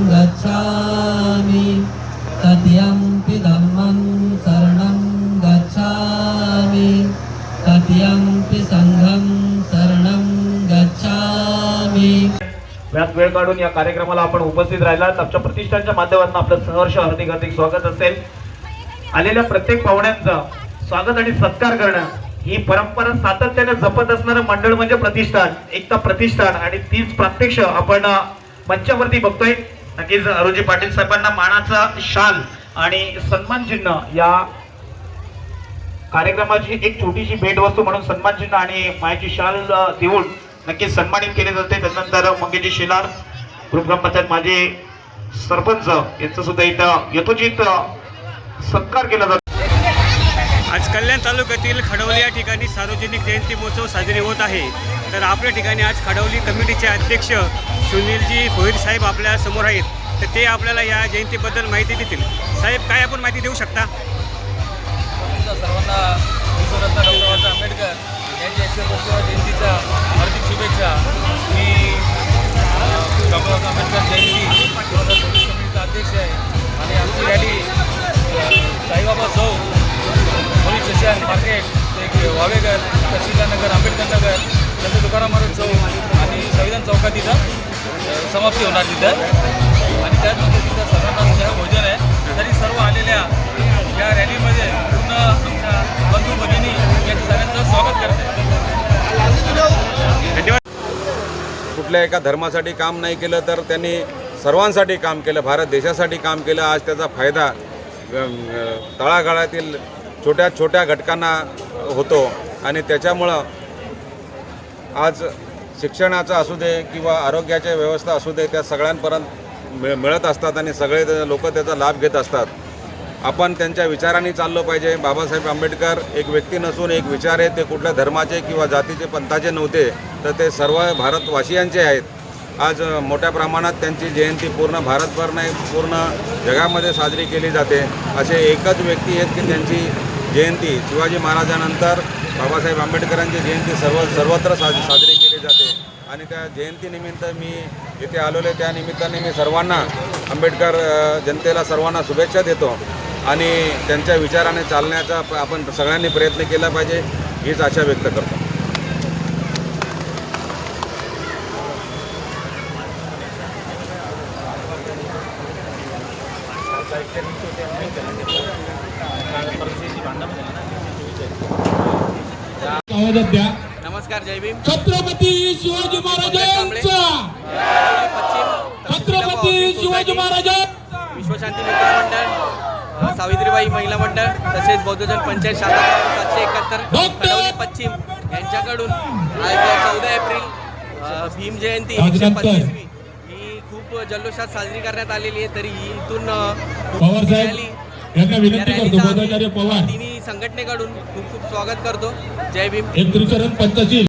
गच्छामि तत्यंपि धम्मं शरणं गच्छामि तत्यंपि संघं शरणं गच्छामि। यात वेळ काढून या कार्यक्रमाला आपण उपस्थित राहिलात आमच्या प्रतिष्ठानच्या माध्यमातून आपलं सहर्ष हार्दिक हार्दिक स्वागत असेल। आलेल्या प्रत्येक पाहुण्यांचा स्वागत आणि सत्कार करणं ही परंपरा सातत्याने जपत असणारं मंडळ म्हणजे प्रतिष्ठान, एकता प्रतिष्ठान, आणि तीच प्रत्यक्ष आपण मंचावरती बघतोय। नक्कीच अरुणजी पाटील साहेबांना मानाचा शाल आणि सन्मान चिन्ह या कार्यक्रमाची एक छोटीशी भेटवस्तू म्हणून सन्मान चिन्ह आणि मायाची शाल देऊन नक्कीच सन्मानित केले जाते। त्यानंतर मंगेजी शेलार ग्रुप ग्रामपंचायत माजी सरपंच यांचा सुद्धा इथं यथोचित सत्कार केला जातो। आज कल्याण तालुक्यातील खडवली या ठिकाणी सार्वजनिक जयंती महोत्सव साजरी होत आहे। तर आपल्या ठिकाणी आज खडवली कमिटीचे अध्यक्ष सुनीलजी भोईर साहेब आपल्या समोर आहेत, तर ते आपल्याला या जयंतीबद्दल माहिती देतील। साहेब, काय आपण माहिती देऊ शकता? सर्वांना विश्वरत्न डॉक्टर बाबासाहेब आंबेडकर यांच्या 125व्या जयंतीच्या हार्दिक शुभेच्छा। मी डॉक्टर बाबासाहेब आंबेडकर जयंती 2024 कमिटीचा अध्यक्ष आहे आणि आमची रॅली साईबाबा चौक, पोलीस स्टेशन, मार्केट, एक वावेघर, तहसीलदार नगर, आंबेडकर नगर, संत तुकाराम महाराज चौक आणि संविधान चौकात तिथं समाप्ती होणार तिथं। आणि त्याचनंतर तिथं सर्वांना स्नेह भोजन आहे। तरी सर्व आलेल्या या रॅलीमध्ये पूर्ण आमच्या बंधू भगिनी यांचं सगळ्यांचं स्वागत करते। धन्यवाद। कुठल्या एका धर्मासाठी काम नाही केलं तर त्यांनी सर्वांसाठी काम केलं, भारत देशासाठी काम केलं। आज त्याचा फायदा तळागाळातील छोट्या छोट्या घटकांना होतो आणि त्याच्यामुळं आज शिक्षणाचं असू दे किंवा आरोग्याच्या व्यवस्था असू दे, त्या सगळ्यांपर्यंत मिळत असतात आणि सगळे लोक त्याचा लाभ घेत असतात। आपण त्यांच्या विचारांनी चाललो पाहिजे। बाबासाहेब आंबेडकर एक व्यक्ती नसून एक विचार आहे। ते कुठल्या धर्माचे किंवा जातीचे पंथाचे नव्हते, तर ते सर्व भारतवासियांचे आहेत। आज मोठ्या प्रमाणात त्यांची जयंती पूर्ण भारतभर नाही, पूर्ण जगामध्ये साजरी केली जाते। असे एकच व्यक्ती आहेत की त्यांची जयंती शिवाजी महाराजांनंतर बाबासाहेब आंबेडकरांची जयंती सर्वत्र साजरी केली जाते। आणि त्या जयंतीनिमित्त मी इथे आलेलो, त्या निमित्ताने मी सर्वांना, आंबेडकर जनतेला सर्वांना शुभेच्छा देतो आणि त्यांच्या विचाराने चालण्याचा आपण सगळ्यांनी प्रयत्न केला पाहिजे, हीच आशा व्यक्त करतो। नमस्कार, जय भीम। छत्रपती शिवाजी महाराजांचा, छत्रपती शिवाजी महाराजांचा। विश्वशांती मित्र मंडळ, सावित्रीबाई महिला मंडळ तसेच बौद्धजन पंचायत शाखा 771 खडवली पश्चिम यांच्याकडून आज 14 एप्रिल भीम जयंती 125वी ही खूप जल्लोषात साजरी करण्यात आलेली आहे। तरी इथून पवार साहेब यांना विनंती करतो, बौद्धाचार्य पवार तिन्ही संघटनेकडून खूप खूप स्वागत करतो। जय भीम। एक त्रिचरण पंचशील